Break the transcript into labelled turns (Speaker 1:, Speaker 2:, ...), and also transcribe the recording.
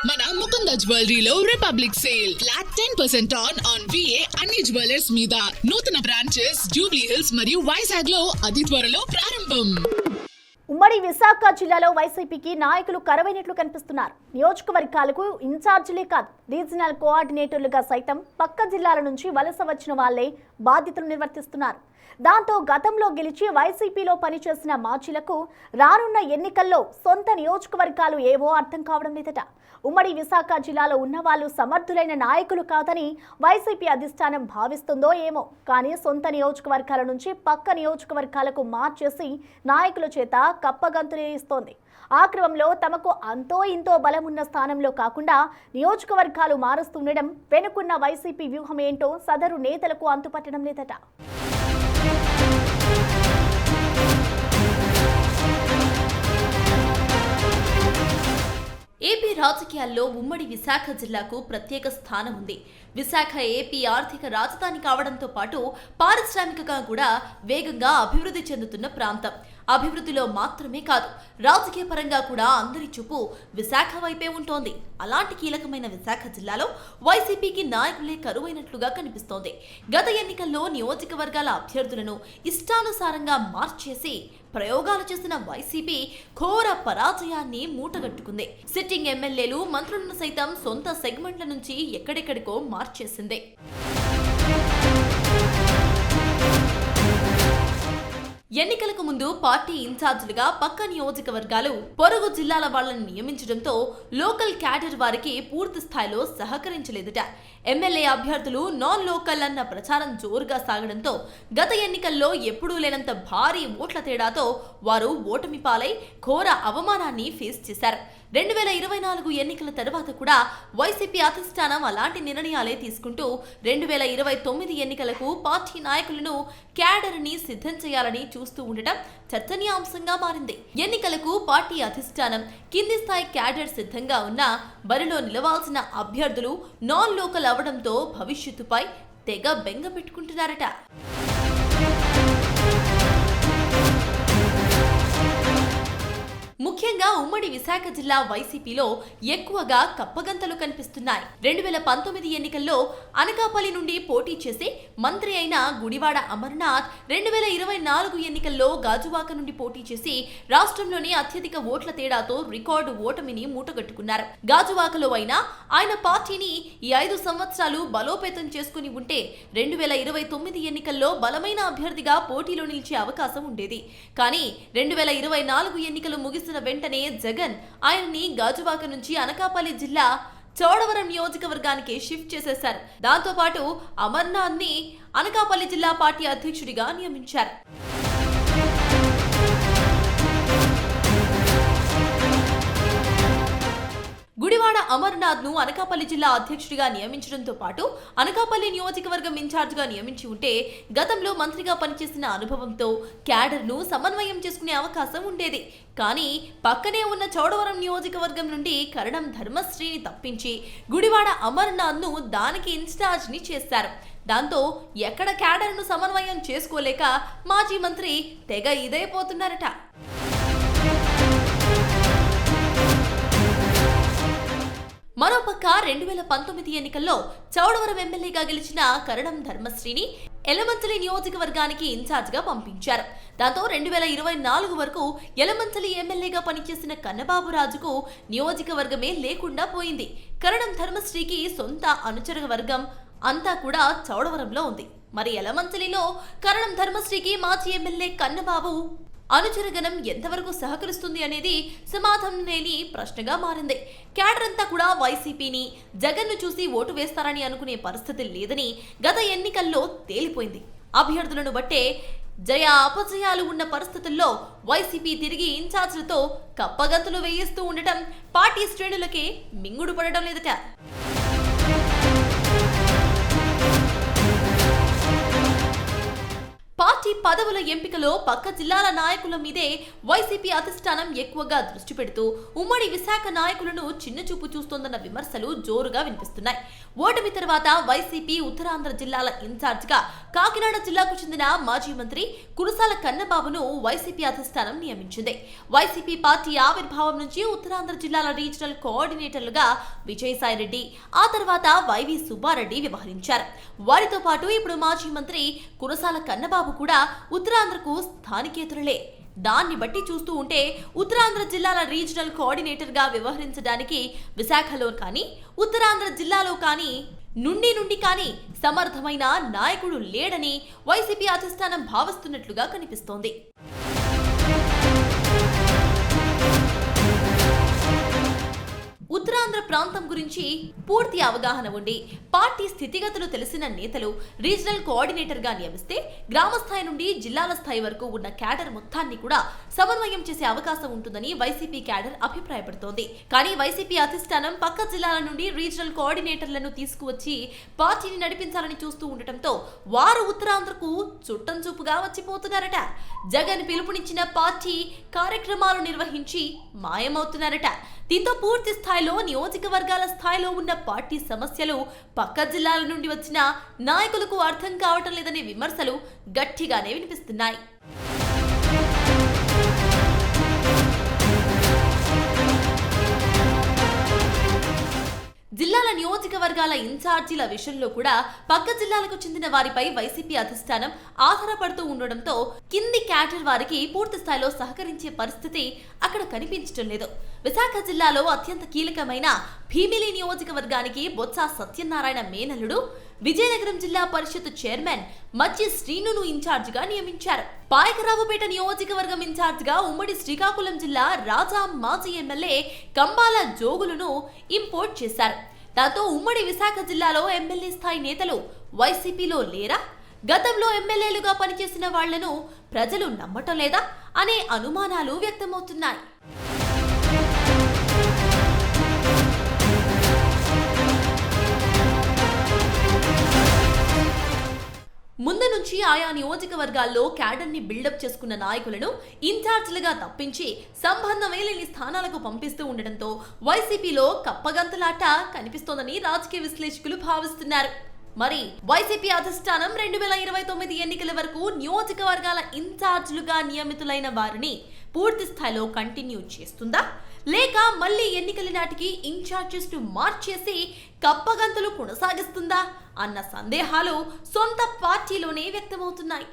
Speaker 1: మన ముకుంద జ్యువెలరీలో republic sale flat 10% on VA అన్ని జ్యువెలర్స్ మీద. నూతన బ్రాంచెస్ జూబ్లీ హిల్స్ మరియు వైజాగ్ లో అతి త్వరలో ప్రారంభం.
Speaker 2: ఉమ్మడి విశాఖ జిల్లాలో వైసీపీకి నాయకులు కరువైనట్లు కనిపిస్తున్నారు. నియోజకవర్గాలకు ఇన్ఛార్జీలే కాదు, రీజనల్ కోఆర్డినేటర్లుగా సైతం పక్క జిల్లాల నుంచి వలస వచ్చిన వాళ్లే బాధ్యతలు నిర్వర్తిస్తున్నారు. దాంతో గతంలో గెలిచి వైసీపీలో పనిచేసిన మాజీలకు రానున్న ఎన్నికల్లో సొంత నియోజకవర్గాలు ఏవో అర్థం కావడం లేదట. ఉమ్మడి విశాఖ జిల్లాలో ఉన్న వాళ్ళు సమర్థులైన నాయకులు కాదని వైసీపీ అధిష్టానం భావిస్తుందో ఏమో, కానీ సొంత నియోజకవర్గాల నుంచి పక్క నియోజకవర్గాలకు మార్చేసి నాయకుల చేత కప్పగంతులు ఇస్తోంది. ఆ క్రమంలో తమకు అంతో ఇంతో బలమున్న స్థానంలో కాకుండా నియోజకవర్గాలు మారుస్తుండడం వెనుకున్న వైసీపీ వ్యూహం ఏంటో సదరు నేతలకు అంతుపట్టడం లేదట.
Speaker 3: ఏపీ రాజకీయాల్లో ఉమ్మడి విశాఖ జిల్లాకు ప్రత్యేక స్థానం ఉంది. విశాఖ ఏపీ ఆర్థిక రాజధాని కావడంతో పాటు పారిశ్రామికంగా కూడా వేగంగా అభివృద్ధి చెందుతున్న ప్రాంతం. అభివృద్ధిలో మాత్రమే కాదు, రాజకీయ పరంగా కూడా అందరి చూపు విశాఖ వైపే ఉంటోంది. అలాంటి కీలకమైన విశాఖ జిల్లాలో వైసీపీకి నాయకులే కరువైనట్లుగా కనిపిస్తోంది. గత ఎన్నికల్లో నియోజకవర్గాల అభ్యర్థులను ఇష్టానుసారంగా మార్చేసి ప్రయోగాలు చేసిన వైసీపీ ఘోర పరాజయాన్ని మూటగట్టుకుంది. సిట్టింగ్ ఎమ్మెల్యేలు, మంత్రులను సైతం సొంత సెగ్మెంట్ల నుంచి ఎక్కడెక్కడికో మార్చేసింది. ఎన్నికలకు ముందు పార్టీ ఇన్ఛార్జీలుగా పక్క నియోజకవర్గాలు, పొరుగు జిల్లాల వాళ్లను నియమించడంతో లోకల్ క్యాడర్ వారికి పూర్తి స్థాయిలో సహకరించలేదుట. ఎమ్మెల్యే అభ్యర్థులు నాన్ లోకల్ అన్న ప్రచారం జోరుగా సాగడంతో గత ఎన్నికల్లో ఎప్పుడూ లేనంత భారీ ఓట్ల తేడాతో వారు ఓటమి పాలై ఘోర అవమానాన్ని ఫేస్ చేశారు. 2024 ఎన్నికల తర్వాత కూడా వైసీపీ అధిష్టానం అలాంటి నిర్ణయాలే తీసుకుంటూ 2029 ఎన్నికలకు పార్టీ నాయకులను, క్యాడర్ని సిద్ధం చేయాలని చూస్తూ ఉండటం చర్చనీయాంశంగా మారింది. ఎన్నికలకు పార్టీ అధిష్టానం, కింది స్థాయి క్యాడర్ సిద్ధంగా ఉన్నా బరిలో నిలవాల్సిన అభ్యర్థులు నాన్ లోకల్ అవడంతో భవిష్యత్తుపై తెగ బెంగ పెట్టుకుంటున్నారట. ముఖ్యంగా ఉమ్మడి విశాఖ జిల్లా వైసీపీలో ఎక్కువగా కప్పగంతలు కనిపిస్తున్నాయి. 2019 ఎన్నికల్లో అనకాపల్లి నుండి పోటీ చేసి మంత్రి అయిన గుడివాడ అమర్నాథ్ 2024 ఎన్నికల్లో గాజువాక నుండి పోటీ చేసి రాష్ట్రంలోని అత్యధిక ఓట్ల తేడాతో రికార్డు ఓటమిని మూటగట్టుకున్నారు. గాజువాకలో అయినా ఆయన పార్టీని ఈ 5 సంవత్సరాలు బలోపేతం చేసుకుని ఉంటే 2029 ఎన్నికల్లో బలమైన అభ్యర్థిగా పోటీలో నిలిచే అవకాశం ఉండేది. కానీ 2024 ఎన్నికలు ముగిసిన వెంటనే జగన్ ఆయన్ని గాజువాక నుంచి అనకాపల్లి జిల్లా చోడవరం నియోజకవర్గానికి షిఫ్ట్ చేసేశారు. దాంతో పాటు అమర్నాథ్ ని అనకాపల్లి జిల్లా పార్టీ అధ్యక్షుడిగా నియమించారు. గుడివాడ అమర్నాథ్ ను అనకాపల్లి జిల్లా అధ్యక్షుడిగా నియమించడంతో పాటు అనకాపల్లి నియోజకవర్గం ఇన్ఛార్జిగా నియమించి ఉంటే గతంలో మంత్రిగా పనిచేసిన అనుభవంతో క్యాడర్ ను సమన్వయం చేసుకునే అవకాశం ఉండేది. కానీ పక్కనే ఉన్న చోడవరం నియోజకవర్గం నుండి కరణం ధర్మశ్రీని తప్పించి గుడివాడ అమర్నాథ్ ను దానికి ఇన్ఛార్జ్ ని చేశారు. దాంతో ఎక్కడ క్యాడర్ ను సమన్వయం చేసుకోలేక మాజీ మంత్రి తెగ ఇదైపోతున్నారట. మరోపక్క 2019 ఎన్నికల్లో చౌడవరం ఎమ్మెల్యేగా గెలిచిన కరణం ధర్మశ్రీని ఎలమంచలి నియోజకవర్గానికి ఇన్ఛార్జిగా పంపించారు. దాంతో 2024 వరకు ఎలమంచలి ఎమ్మెల్యేగా పనిచేసిన కన్నబాబురాజుకు నియోజకవర్గమే లేకుండా పోయింది. కరణం ధర్మశ్రీకి సొంత అనుచర వర్గం అంతా కూడా చౌడవరంలో ఉంది. మరి ఎలమంచలిలో కరణం ధర్మశ్రీకి మాజీ ఎమ్మెల్యే కన్నబాబు అనుచరగణం ఎంతవరకు సహకరిస్తుంది అనేది సమాధానం లేని ప్రశ్నగా మారింది. క్యాడర్ అంతా కూడా వైసీపీని, జగన్ను చూసి ఓటు వేస్తారని అనుకునే పరిస్థితి లేదని గత ఎన్నికల్లో తేలిపోయింది. అభ్యర్థులను బట్టే జయ అపజయాలు ఉన్న పరిస్థితుల్లో వైసీపీ తిరిగి ఇన్ఛార్జ్లతో కప్పగంతులు వేయిస్తూ ఉండటం పార్టీ శ్రేణులకే మింగుడు పడడం లేదట. పార్టీ పదవుల ఎంపికలో పక్క జిల్లాల నాయకుల మీదే వైసీపీ అధిష్టానం ఎక్కువగా దృష్టి పెడుతూ ఉమ్మడి విశాఖ నాయకులను చిన్నచూపు చూస్తోందన్న విమర్శలు జోరుగా వినిపిస్తున్నాయి. ఓటమి తర్వాత వైసీపీ ఉత్తరాంధ్ర జిల్లాల ఇన్ఛార్జిగా కాకినాడ జిల్లాకు చెందిన మాజీ మంత్రి కురసాల కన్నబాబును వైసీపీ అధిష్టానం నియమించింది. వైసీపీ పార్టీ ఆవిర్భావం నుంచి ఉత్తరాంధ్ర జిల్లాల రీజనల్ కోఆర్డినేటర్లుగా విజయసాయిరెడ్డి, ఆ తర్వాత వైవి సుబ్బారెడ్డి వ్యవహరించారు. వారితో పాటు ఇప్పుడు మాజీ మంత్రి కురసాల కన్నబాబు కూడా ఉత్తరాంధ్రకు స్థానికేతరులే. దాన్ని బట్టి చూస్తూ ఉంటే ఉత్తరాంధ్ర జిల్లాల రీజనల్ కోఆర్డినేటర్ గా వ్యవహరించడానికి విశాఖలో కానీ ఉత్తరాంధ్ర జిల్లాలో కానీ నుండి కానీ సమర్థమైన నాయకుడు లేడని వైసీపీ అధిష్టానం భావిస్తున్నట్లుగా కనిపిస్తోంది. ఉత్తరాంధ్ర ప్రాంతం గురించి పూర్తి అవగాహన ఉండి పార్టీ స్థితిగతులు తెలిసిన నేతలు రీజనల్ కోఆర్డినేటర్ గా నియమిస్తే గ్రామ స్థాయి నుండి జిల్లాల స్థాయి వరకు ఉన్న క్యాడర్ మొత్తాన్ని కూడా సమన్వయం చేసే అవకాశం ఉంటుందని వైసీపీ క్యాడర్ అభిప్రాయపడుతోంది. కానీ వైసీపీ అధిష్టానం పక్క జిల్లాల నుండి రీజనల్ కోఆర్డినేటర్లను తీసుకువచ్చి పార్టీని నడిపించాలని చూస్తూ ఉండటంతో వారు ఉత్తరాంధ్రకు చుట్టం చూపుగా వచ్చిపోతున్నారట. జగన్ పిలుపునిచ్చిన పార్టీ కార్యక్రమాలు నిర్వహించి మాయమవుతున్నారట. దీంతో పూర్తి స్థాయిలో నియోజకవర్గాల స్థాయిలో ఉన్న పార్టీ సమస్యలు పక్క జిల్లాల నుండి వచ్చిన నాయకులకు అర్థం కావటం లేదనే విమర్శలు గట్టిగానే వినిపిస్తున్నాయి. జిల్లాల నియోజకవర్గాల ఇన్ఛార్జీల విషయంలో కూడా పక్క జిల్లాలకు చెందిన వారిపై వైసీపీ అధిష్టానం ఆధారపడుతూ ఉండడంతో కింది క్యాడర్ వారికి పూర్తి స్థాయిలో సహకరించే పరిస్థితి అక్కడ కనిపించడం లేదు. విశాఖ జిల్లాలో అత్యంత కీలకమైన భీమిలి నియోజకవర్గానికి బొత్స సత్యనారాయణ మేనల్లుడు విజయనగరం జిల్లా పరిషత్ చైర్మన్ మచ్చి శ్రీనును ఇన్ఛార్జిగా నియమించారు. పాయకరావుపేట నియోజకవర్గం ఇన్ఛార్జిగా ఉమ్మడి శ్రీకాకుళం జిల్లా రాజా మాజీ ఎమ్మెల్యే కంబాల జోగులను ఇంపోర్ట్ చేశారు. దాంతో ఉమ్మడి విశాఖ జిల్లాలో ఎమ్మెల్యే స్థాయి నేతలు వైసీపీలో లేరా? గతంలో ఎమ్మెల్యేలుగా పనిచేసిన వాళ్లను ప్రజలు నమ్మటం లేదా అనే అనుమానాలు వ్యక్తమవుతున్నాయి. ముందు నుంచి ఆయా నియోజకవర్గాల్లో క్యాడర్ని బిల్డప్ చేసుకున్న నాయకులను ఇన్ఛార్జీలుగా తప్పించి సంబంధమే లేని స్థానాలకు పంపిస్తూ ఉండడంతో వైసీపీలో కప్పగంతులాట కనిపిస్తోందని రాజకీయ విశ్లేషకులు భావిస్తున్నారు. మరి వైసీపీ అధిష్టానం 2029 ఎన్నికల వరకు నియోజకవర్గాల ఇన్ఛార్జీలుగా నియమితులైన వారిని పూర్తి స్థాయిలో కంటిన్యూ చేస్తుందా, లేక మళ్లీ ఎన్నికల నాటికి ఇన్ఛార్జెస్ ను మార్చేసి కప్పగంతులు కొనసాగిస్తుందా అన్న సందేహాలు సొంత పార్టీలోనే వ్యక్తమవుతున్నాయి.